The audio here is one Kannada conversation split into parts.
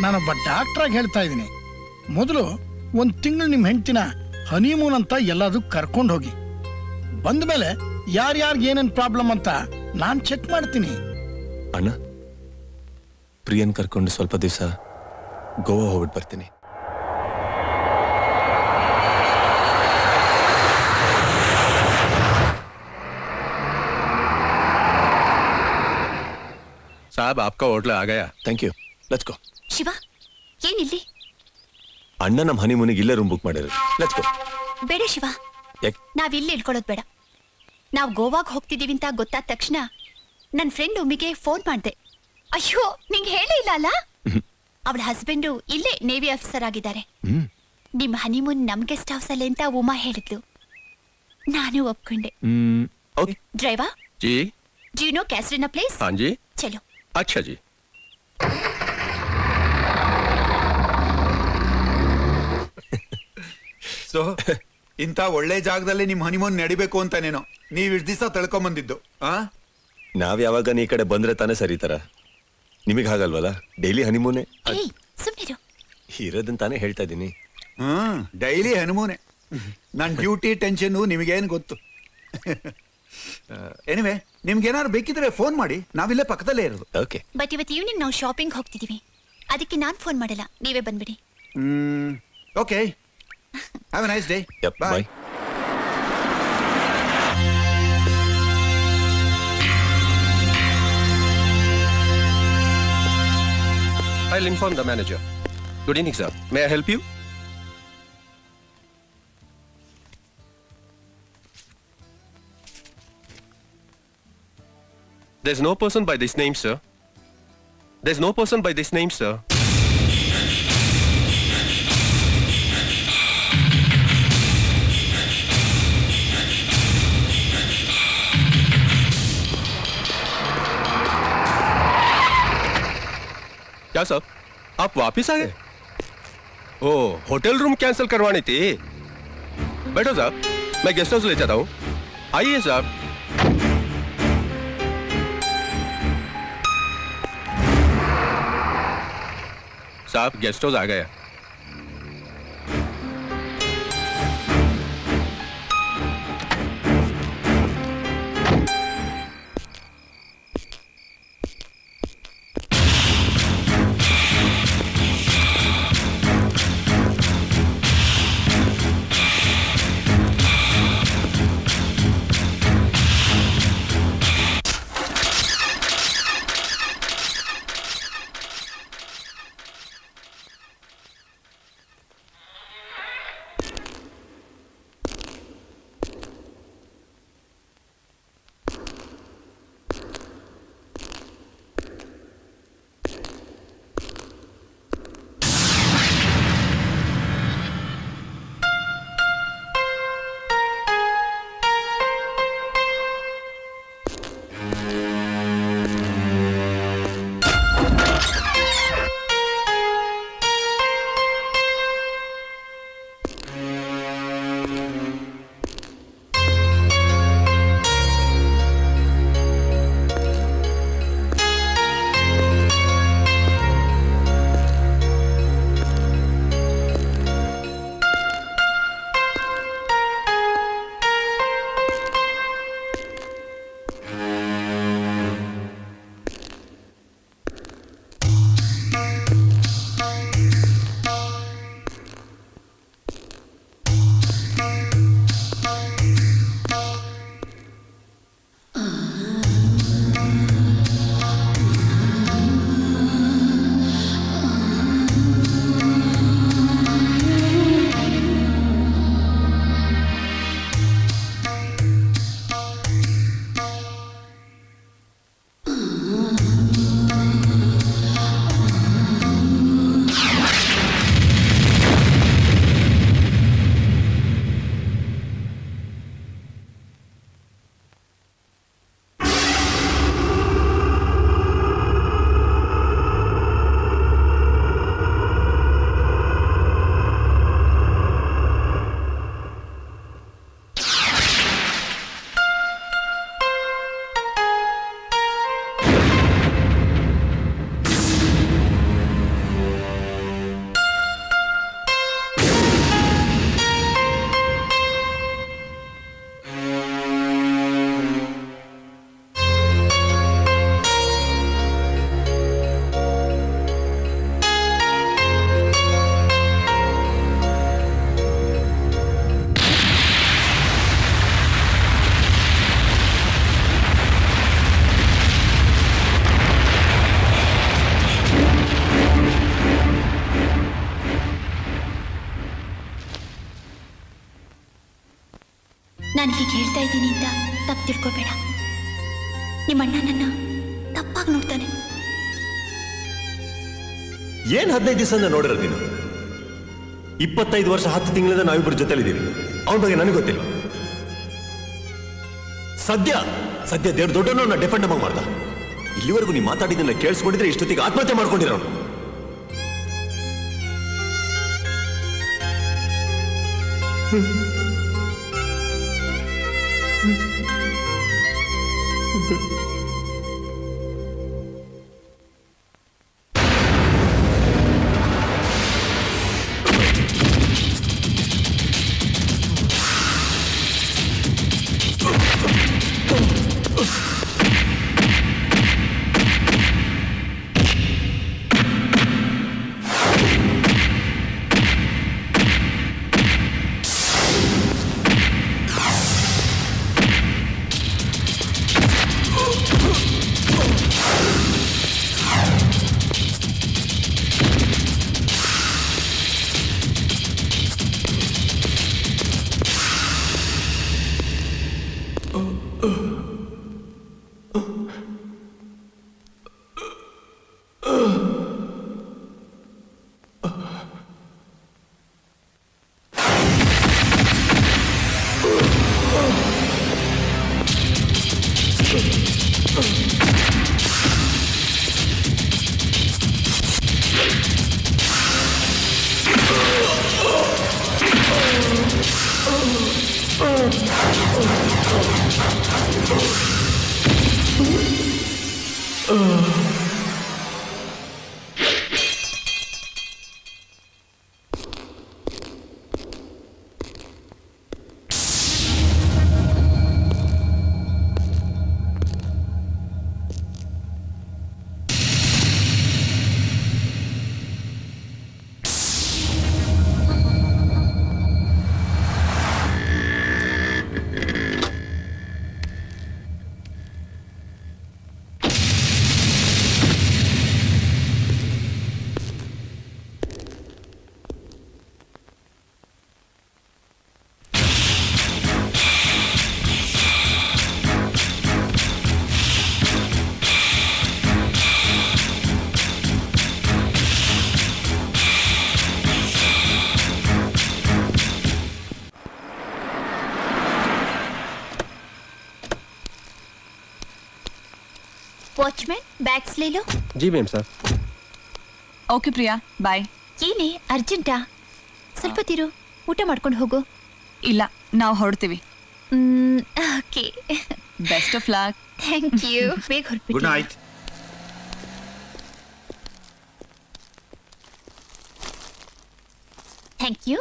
ನಾನೊಬ್ಬ ಡಾಕ್ಟ್ರಾಗಿ ಹೇಳ್ತಾ ಇದ್ದೀನಿ. ಮೊದಲು 1 ತಿಂಗಳು ನಿಮ್ಮ ಹೆಂಡ್ತಿನ ಹನಿಮೂನ್ ಅಂತ ಎಲ್ಲಾದ್ರೂ ಕರ್ಕೊಂಡು ಹೋಗಿ. ಬಂದ ಮೇಲೆ ಯಾರ್ಯಾರಿಗೆ ಏನೇನು ಪ್ರಾಬ್ಲಮ್ ಅಂತ ನಾನು ಚೆಕ್ ಮಾಡ್ತೀನಿ. ಅಣ್ಣ, ಪ್ರಿಯನ್ ಕರ್ಕೊಂಡು ಸ್ವಲ್ಪ ದಿವಸ ಗೋವಾ ಹೋಗ್ಬಿಟ್ಟು ಬರ್ತೀನಿ. साहब आपका होटल आ गया. Thank you. Let's go. Shiva, ಏನಿಲ್ಲಿ? ಅಣ್ಣ ನಮ್ಮ ಹನಿಮೂನಿಗೆ ಇಲ್ಲೇ ರೂಮ್ ಬುಕ್ ಮಾಡಿದ್ರು. Let's go. ಬೇಡ ಶಿವ, ನಾವಿಲ್ಲಿ ಇಳ್ಕೊಳ್ಳೋದು ಬೇಡ. ನಾವು ಗೋವಾಗ್ ಹೋಗ್ತಿದೀವಿ ಅಂತ ಗೊತ್ತಾದ ತಕ್ಷಣ ನನ್ನ ಫ್ರೆಂಡ್ ಉಮ್ಮಿಗೆ ಫೋನ್ ಮಾಡ್ದೆ. ಅಯ್ಯೋ, ನಿಂಗೆ ಹೇಳೇ ಇಲ್ಲ ಅಲ್ಲ? ಅವಳ ಹಸ್ಬೆಂಡು ಇಲ್ಲೇ ನೇವಿ ಆಫೀಸರ್ ಆಗಿದ್ದಾರೆ. ನಿಮ್ಮ ಹನಿಮೂನ್ ನಮ್ ಗೆಸ್ಟ್ ಹೌಸ್ ಅಲ್ಲೇ ಅಂತ ಉಮಾ ಹೇಳಿದ್ಲು. ನಾನು ಒಪ್ಕೊಂಡೆ. Driver ji you know Casuarina place? हाँ जी. ಚಲೋ. अच्छा जी. ಸೊ ಇಂಥ ಒಳ್ಳೆ ಜಾಗದಲ್ಲಿ ನಿಮ್ ಹನಿಮೂನ್ ನಡಿಬೇಕು ಅಂತಾನೇನೋ ನೀವ್ ಇಷ್ಟು ದಿವಸ ತಳ್ಕೊಂಬಂದಿದ್ದು. ನಾವ್ ಯಾವಾಗ ಈ ಕಡೆ ಬಂದ್ರೆ ತಾನೇ ಸರಿತಾರ. ನಿಮಗೆ ಹಾಗಲ್ವಲ್ಲ, ಡೈಲಿ ಹನಿಮೂನೆ ಏಯ್, ಸುಮ್ಮನಿರು. ಇರೋದನ್ನ ತಾನೇ ಹೇಳ್ತಾ ಇದ್ದೀನಿ. ಡೈಲಿ ಹನಿಮೂನೆ. ನನ್ ಡ್ಯೂಟಿ ಟೆನ್ಷನ್ ನಿಮಗೇನು ಗೊತ್ತು. ಎನಿವೆ, ನಿಮ್ಗೇನಾದ್ರು ಬೇಕಿದ್ರೆ ಫೋನ್ ಮಾಡಿ, ನಾವಿಲ್ಲೇ ಪಕ್ಕದಲ್ಲೇ ಇರೋದು. ಓಕೆ. ಬಟ್ ಇವತ್ತು ಈವ್ನಿಂಗ್ ನಾವು ಶಾಪಿಂಗ್ ಹೋಗ್ತಿದೀವಿ, ಅದಕ್ಕೆ ನಾನ್ ಫೋನ್ ಮಾಡಲ್ಲ, ನೀವೇ ಬಂದ್ಬಿಡಿ. Okay, have a nice day. Bye. I'll inform the manager. Good evening, sir. May I help you? There's no person by this name, sir. There's no person by this name, sir. क्या सर, आप वापिस आ गए? ओ, होटल रूम कैंसिल करवानी थी. बैठो साहब, मैं गेस्ट हाउस ले जाता हूँ. आइए साहब. साहब, गेस्ट हाउस आ गया. ಹೇಳ್ತಾ ಇದ್ದೀನಿ ಅಂತ ತಪ್ಪು ತಿಳ್ಕೊಬೇಡ. ನಿಮ್ಮಣ್ಣ ನನ್ನ ತಪ್ಪಾಗಿ ನೋಡ್ತಾನೆ. ಏನ್ 15 ದಿವಸ ನೋಡಿರೋದು ನೀನು? 25 ವರ್ಷ 10 ತಿಂಗಳಿಂದ ನಾವಿಬ್ಬರು ಜೊತೆಲಿದ್ದೀವಿ. ಅವನ ಬಗ್ಗೆ ನನಗೆ ಗೊತ್ತಿಲ್ಲ. ಸದ್ಯ ದೇವ್ರ ದೊಡ್ಡವನ್ನ ಡಿಫೆಂಡ್ ಮಾಡ್ದ. ಇಲ್ಲಿವರೆಗೂ ನೀ ಮಾತಾಡಿದ್ದನ್ನ ಕೇಳಿಸ್ಕೊಂಡಿದ್ರೆ ಇಷ್ಟೊತ್ತಿಗೆ ಆತ್ಮಹತ್ಯೆ ಮಾಡ್ಕೊಂಡಿರೋನು. ವಾಚ್ಮನ್ ಬ್ಯಾಗ್ಸ್ ಲೇ लो. जी ma'am sir. Okay Priya, bye. ಏನೇ ಅರ್ಜೆಂಟಾ? ಸ್ವಲ್ಪ ತಿರು, ಊಟ ಮಾಡ್ಕೊಂಡು ಹೋಗು. ಇಲ್ಲ, ನಾವು ಹೊರಡ್ತೀವಿ. Okay, best of luck. Thank you. ಬೇಗ ಹೊರಡ್ಬಿಡಿ. Good night. Thank you.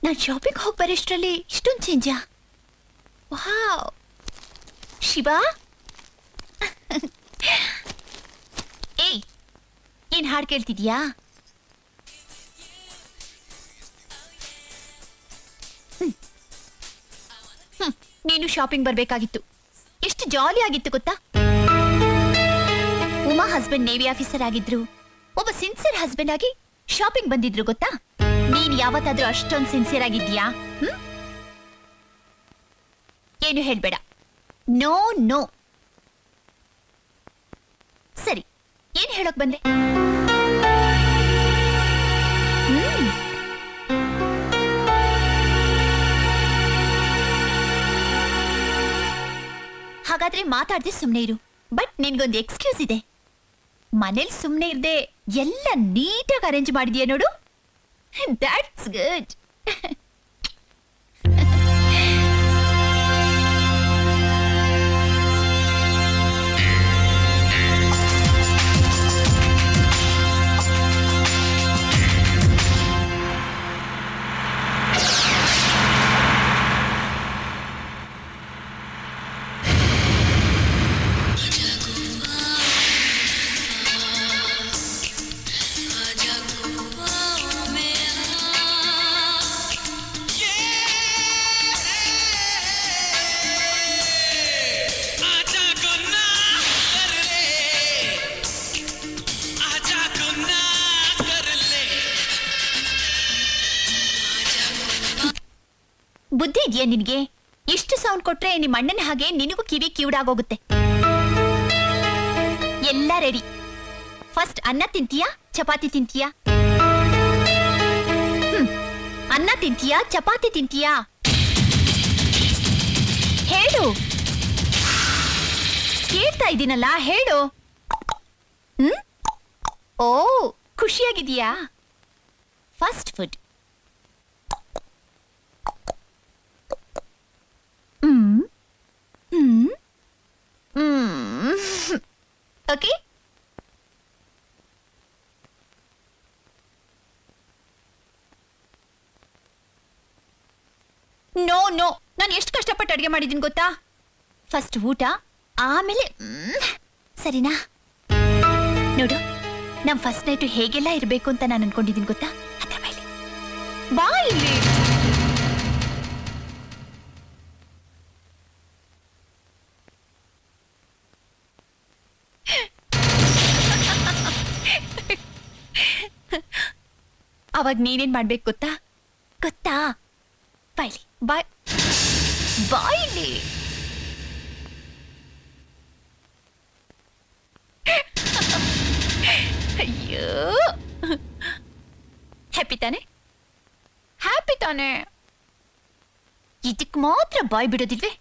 ನಾನು ಶಾಪಿಂಗ್ ಹೋಗಿ ಬರೋಷ್ಟರಲ್ಲಿ ಇಷ್ಟೊಂದು ಚೇಂಜಾ? ವಾವ್, ಶಿವಾ. ಏಯ್, ಏನ್ ಹಾಡು ಕೇಳ್ತಿದ್ಯಾ? ನೀನು ಶಾಪಿಂಗ್ ಬರ್ಬೇಕಾಗಿತ್ತು. ಎಷ್ಟು ಜಾಲಿ ಆಗಿತ್ತು ಗೊತ್ತಾ? ಉಮಾ ಹಸ್ಬೆಂಡ್ ನೇವಿ ಆಫೀಸರ್ ಆಗಿದ್ರು, ಒಬ್ಬ ಸಿನ್ಸಿಯರ್ ಹಸ್ಬೆಂಡ್ ಆಗಿ ಶಾಪಿಂಗ್ ಬಂದಿದ್ರು ಗೊತ್ತಾ? ನೀನ್ ಯಾವತ್ತಾದ್ರೂ ಅಷ್ಟೊಂದು ಸಿನ್ಸಿಯರ್ ಆಗಿದ್ಯಾ? ಏನು ಹೇಳ್ಬೇಡ. No no. ಸರಿ, ಏನ್ ಹೇಳೋಕ್ ಬಂದೆ? ಹಾಗಾದ್ರೆ ಮಾತಾಡ್ದೆ ಸುಮ್ನೆ ಇರು. ಬಟ್ ನಿನ್ಗೊಂದು ಎಕ್ಸ್ಕ್ಯೂಸ್ ಇದೆ. ಮನೇಲಿ ಸುಮ್ನೆ ಇರ್ದೆ ಎಲ್ಲ ನೀಟಾಗಿ ಅರೇಂಜ್ ಮಾಡಿದ್ಯಾ ನೋಡು. That's good. ಬುದ್ಧಿ ಇದೆಯಾ ನಿನ್ಗೆ? ಇಷ್ಟು ಸೌಂಡ್ ಕೊಟ್ರೆ ನಿಮ್ಮ ಅಣ್ಣನ ಹಾಗೆ ನಿನಗೂ ಕಿವಿ ಕಿವುಡಾಗೋಗುತ್ತೆ. ಎಲ್ಲ ರೆಡಿ. ಫಸ್ಟ್ ಅನ್ನ ತಿಂತೀಯಾ ಚಪಾತಿ ತಿಂತೀಯಾ? ಅನ್ನ ತಿಂತೀಯಾ ಚಪಾತಿ ತಿಂತೀಯಾ? ಹೇಳು. ಕೇಳ್ತಾ ಇದ್ದೀನಲ್ಲ, ಹೇಳು. ಓ, ಖುಷಿಯಾಗಿದೆಯಾ? Fast food. Okay. No no, ನಾನು ಎಷ್ಟು ಕಷ್ಟಪಟ್ಟು ಅಡುಗೆ ಮಾಡಿದ್ದೀನಿ ಗೊತ್ತಾ? ಫಸ್ಟ್ ಊಟ, ಆಮೇಲೆ ಸರಿನಾ? ನೋಡು, ನಮ್ ಫಸ್ಟ್ ನೈಟು ಹೇಗೆಲ್ಲ ಇರಬೇಕು ಅಂತ ನಾನು ಅನ್ಕೊಂಡಿದ್ದೀನಿ ಗೊತ್ತಾ? ಹತ್ರ ಬಾಯ್ಲಿ, ಬಾ ಇಲ್ಲಿ. ಅವಾಗ ನೀನೇನ್ ಮಾಡ್ಬೇಕು ಗೊತ್ತಾ? ಗೊತ್ತಾ? ಬಾಯ್ಲಿ, ಬಾಯ್ ಬಾಯ್ಲಿ. ಅಯ್ಯೋ, ಹ್ಯಾಪಿ ತಾನೆ? ಹ್ಯಾಪಿ ತಾನೆ? ಇದಕ್ ಮಾತ್ರ ಬಾಯ್ ಬಿಡೋದಿಲ್ವೇ?